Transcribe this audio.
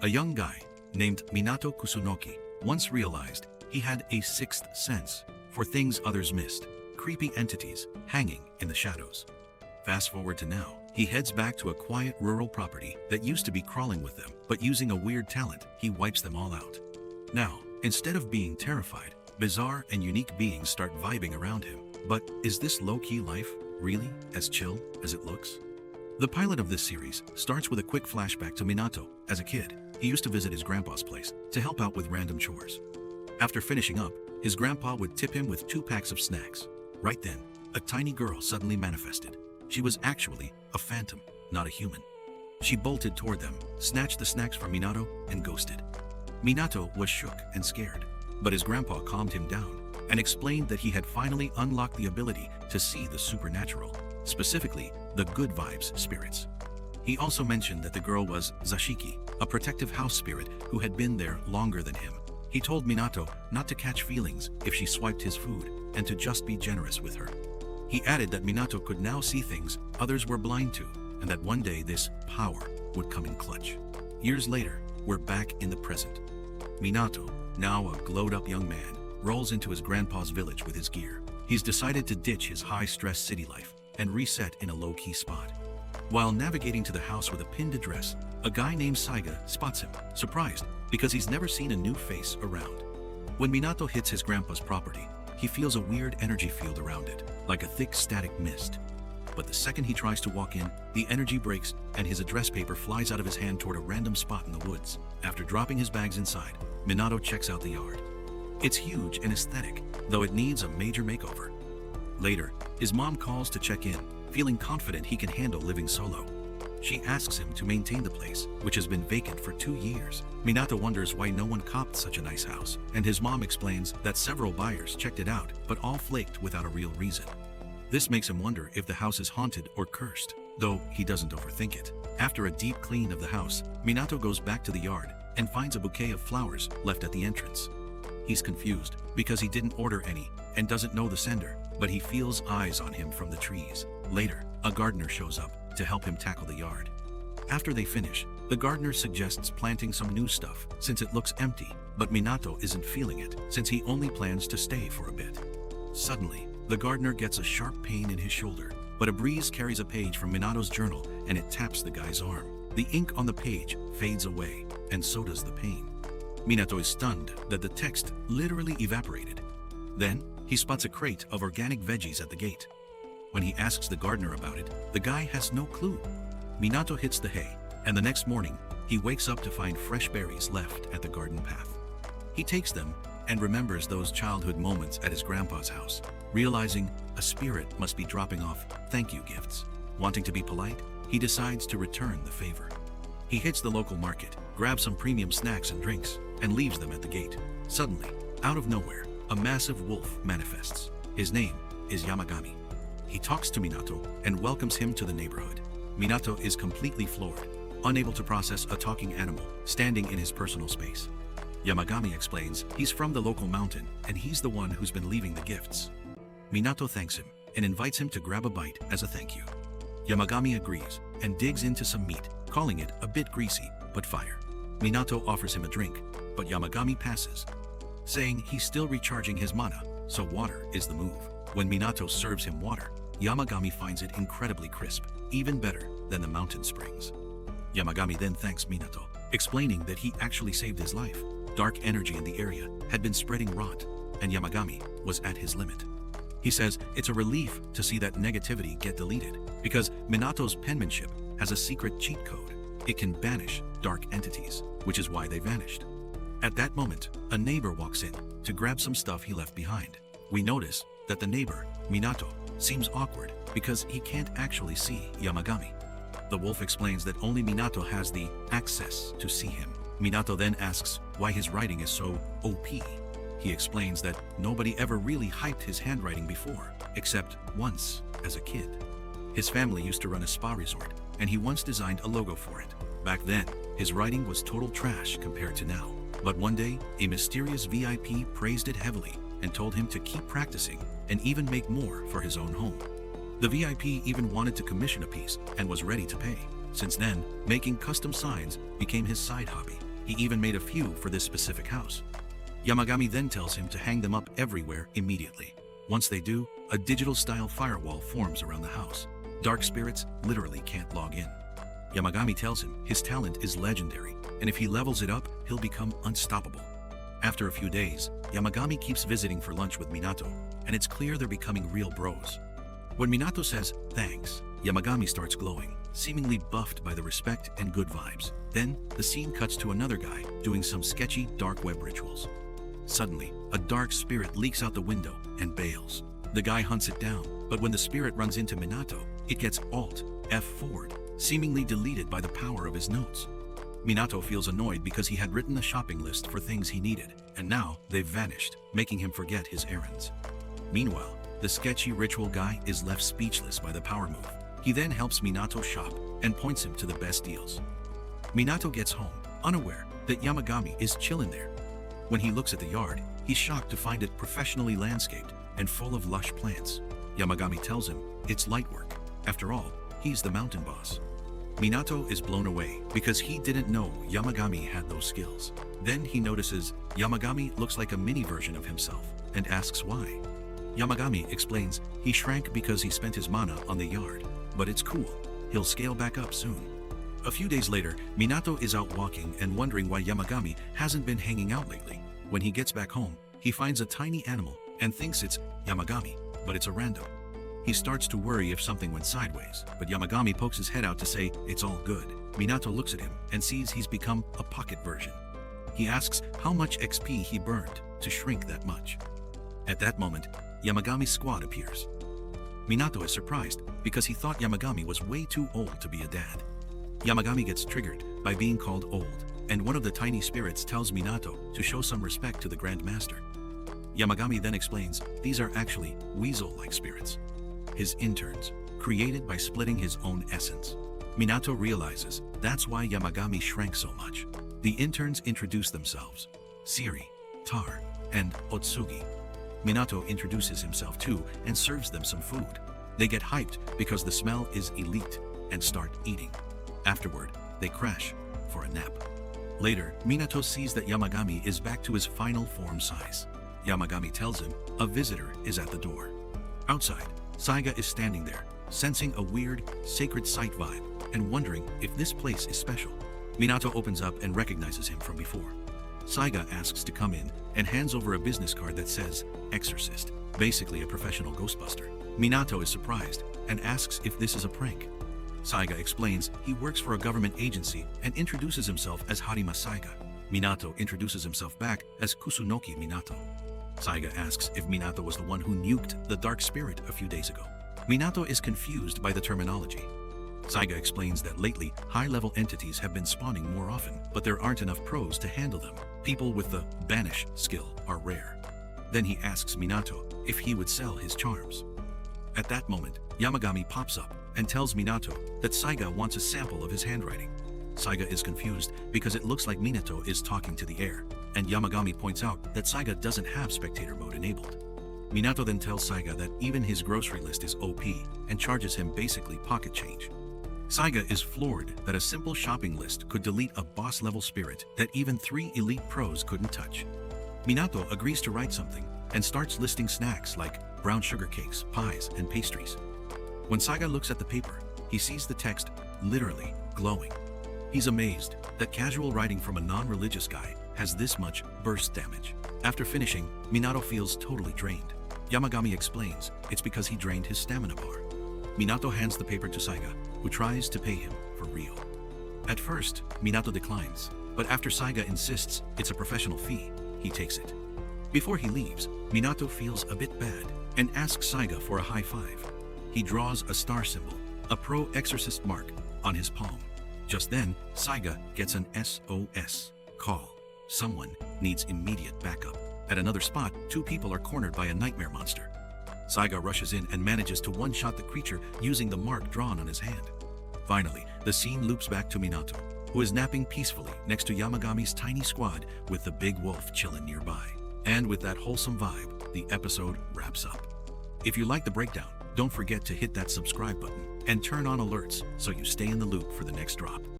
A young guy named Minato Kusunoki once realized he had a sixth sense for things others missed, creepy entities hanging in the shadows. Fast forward to now, he heads back to a quiet rural property that used to be crawling with them, but using a weird talent, he wipes them all out. Now, instead of being terrified, bizarre and unique beings start vibing around him. But is this low-key life really as chill as it looks? The pilot of this series starts with a quick flashback to Minato. As a kid, he used to visit his grandpa's place to help out with random chores. After finishing up, his grandpa would tip him with 2 packs of snacks. Right then, a tiny girl suddenly manifested. She was actually a phantom, not a human. She bolted toward them, snatched the snacks from Minato, and ghosted. Minato was shook and scared, but his grandpa calmed him down and explained that he had finally unlocked the ability to see the supernatural, specifically the good vibes spirits. He also mentioned that the girl was Zashiki, a protective house spirit who had been there longer than him. He told Minato not to catch feelings if she swiped his food and to just be generous with her. He added that Minato could now see things others were blind to, and that one day this power would come in clutch. Years later, we're back in the present. Minato, now a glowed-up young man, rolls into his grandpa's village with his gear. He's decided to ditch his high-stress city life and reset in a low-key spot. While navigating to the house with a pinned address, a guy named Saiga spots him, surprised because he's never seen a new face around. When Minato hits his grandpa's property, he feels a weird energy field around it, like a thick static mist. But the second he tries to walk in, the energy breaks and his address paper flies out of his hand toward a random spot in the woods. After dropping his bags inside, Minato checks out the yard. It's huge and aesthetic, though it needs a major makeover. Later, his mom calls to check in, feeling confident he can handle living solo. She asks him to maintain the place, which has been vacant for 2 years. Minato wonders why no one copped such a nice house, and his mom explains that several buyers checked it out, but all flaked without a real reason. This makes him wonder if the house is haunted or cursed, though he doesn't overthink it. After a deep clean of the house, Minato goes back to the yard and finds a bouquet of flowers left at the entrance. He's confused because he didn't order any and doesn't know the sender, but he feels eyes on him from the trees. Later, a gardener shows up to help him tackle the yard. After they finish, the gardener suggests planting some new stuff since it looks empty, but Minato isn't feeling it since he only plans to stay for a bit. Suddenly, the gardener gets a sharp pain in his shoulder, but a breeze carries a page from Minato's journal and it taps the guy's arm. The ink on the page fades away, and so does the pain. Minato is stunned that the text literally evaporated. Then, he spots a crate of organic veggies at the gate. When he asks the gardener about it, the guy has no clue. Minato hits the hay, and the next morning, he wakes up to find fresh berries left at the garden path. He takes them and remembers those childhood moments at his grandpa's house, realizing a spirit must be dropping off thank you gifts. Wanting to be polite, he decides to return the favor. He hits the local market, grabs some premium snacks and drinks, and leaves them at the gate. Suddenly, out of nowhere, a massive wolf manifests. His name is Yamagami. He talks to Minato and welcomes him to the neighborhood. Minato is completely floored, unable to process a talking animal standing in his personal space. Yamagami explains he's from the local mountain and he's the one who's been leaving the gifts. Minato thanks him and invites him to grab a bite as a thank you. Yamagami agrees and digs into some meat, calling it a bit greasy, but fire. Minato offers him a drink, but Yamagami passes, saying he's still recharging his mana, so water is the move. When Minato serves him water, Yamagami finds it incredibly crisp, even better than the mountain springs. Yamagami then thanks Minato, explaining that he actually saved his life. Dark energy in the area had been spreading rot, and Yamagami was at his limit. He says it's a relief to see that negativity get deleted, because Minato's penmanship has a secret cheat code. It can banish dark entities, which is why they vanished. At that moment, a neighbor walks in to grab some stuff he left behind. We notice that the neighbor, Minato, seems awkward because he can't actually see Yamagami. The wolf explains that only Minato has the access to see him. Minato then asks why his writing is so OP. He explains that nobody ever really hyped his handwriting before, except once as a kid. His family used to run a spa resort, and he once designed a logo for it. Back then, his writing was total trash compared to now. But one day, a mysterious VIP praised it heavily and told him to keep practicing and even make more for his own home. The VIP even wanted to commission a piece and was ready to pay. Since then, making custom signs became his side hobby. He even made a few for this specific house. Yamagami then tells him to hang them up everywhere immediately. Once they do, a digital-style firewall forms around the house. Dark spirits literally can't log in. Yamagami tells him his talent is legendary, and if he levels it up, he'll become unstoppable. After a few days, Yamagami keeps visiting for lunch with Minato, and it's clear they're becoming real bros. When Minato says thanks, Yamagami starts glowing, seemingly buffed by the respect and good vibes. Then, the scene cuts to another guy doing some sketchy dark web rituals. Suddenly, a dark spirit leaks out the window and bails. The guy hunts it down, but when the spirit runs into Minato, it gets Alt F4'd, seemingly deleted by the power of his notes. Minato feels annoyed because he had written a shopping list for things he needed, and now they've vanished, making him forget his errands. Meanwhile, the sketchy ritual guy is left speechless by the power move. He then helps Minato shop and points him to the best deals. Minato gets home, unaware that Yamagami is chillin' there. When he looks at the yard, he's shocked to find it professionally landscaped and full of lush plants. Yamagami tells him it's light work. After all, he's the mountain boss. Minato is blown away because he didn't know Yamagami had those skills. Then he notices Yamagami looks like a mini version of himself and asks why. Yamagami explains he shrank because he spent his mana on the yard, but it's cool, he'll scale back up soon. A few days later, Minato is out walking and wondering why Yamagami hasn't been hanging out lately. When he gets back home, he finds a tiny animal and thinks it's Yamagami, but it's a random. He starts to worry if something went sideways, but Yamagami pokes his head out to say it's all good. Minato looks at him and sees he's become a pocket version. He asks how much XP he burned to shrink that much. At that moment, Yamagami's squad appears. Minato is surprised because he thought Yamagami was way too old to be a dad. Yamagami gets triggered by being called old, and one of the tiny spirits tells Minato to show some respect to the Grand Master. Yamagami then explains these are actually weasel-like spirits, his interns, created by splitting his own essence. Minato realizes that's why Yamagami shrank so much. The interns introduce themselves: Siri, Tar, and Otsugi. Minato introduces himself too and serves them some food. They get hyped because the smell is elite and start eating. Afterward, they crash for a nap. Later, Minato sees that Yamagami is back to his final form size. Yamagami tells him a visitor is at the door. Outside, Saiga is standing there, sensing a weird, sacred site vibe and wondering if this place is special. Minato opens up and recognizes him from before. Saiga asks to come in and hands over a business card that says Exorcist, basically a professional ghostbuster. Minato is surprised and asks if this is a prank. Saiga explains he works for a government agency and introduces himself as Harima Saiga. Minato introduces himself back as Kusunoki Minato. Saiga asks if Minato was the one who nuked the dark spirit a few days ago. Minato is confused by the terminology. Saiga explains that lately, high-level entities have been spawning more often, but there aren't enough pros to handle them. People with the banish skill are rare. Then he asks Minato if he would sell his charms. At that moment, Yamagami pops up and tells Minato that Saiga wants a sample of his handwriting. Saiga is confused because it looks like Minato is talking to the air, and Yamagami points out that Saiga doesn't have spectator mode enabled. Minato then tells Saiga that even his grocery list is OP and charges him basically pocket change. Saiga is floored that a simple shopping list could delete a boss-level spirit that even 3 elite pros couldn't touch. Minato agrees to write something and starts listing snacks like brown sugar cakes, pies, and pastries. When Saiga looks at the paper, he sees the text literally glowing. He's amazed that casual writing from a non-religious guy has this much burst damage. After finishing, Minato feels totally drained. Yamagami explains it's because he drained his stamina bar. Minato hands the paper to Saiga, who tries to pay him for real. At first, Minato declines, but after Saiga insists it's a professional fee, he takes it. Before he leaves, Minato feels a bit bad and asks Saiga for a high five. He draws a star symbol, a pro-exorcist mark, on his palm. Just then, Saiga gets an SOS call. Someone needs immediate backup. At another spot, 2 people are cornered by a nightmare monster. Saiga rushes in and manages to one-shot the creature using the mark drawn on his hand. Finally, the scene loops back to Minato, who is napping peacefully next to Yamagami's tiny squad with the big wolf chilling nearby. And with that wholesome vibe, the episode wraps up. If you like the breakdown, don't forget to hit that subscribe button and turn on alerts so you stay in the loop for the next drop.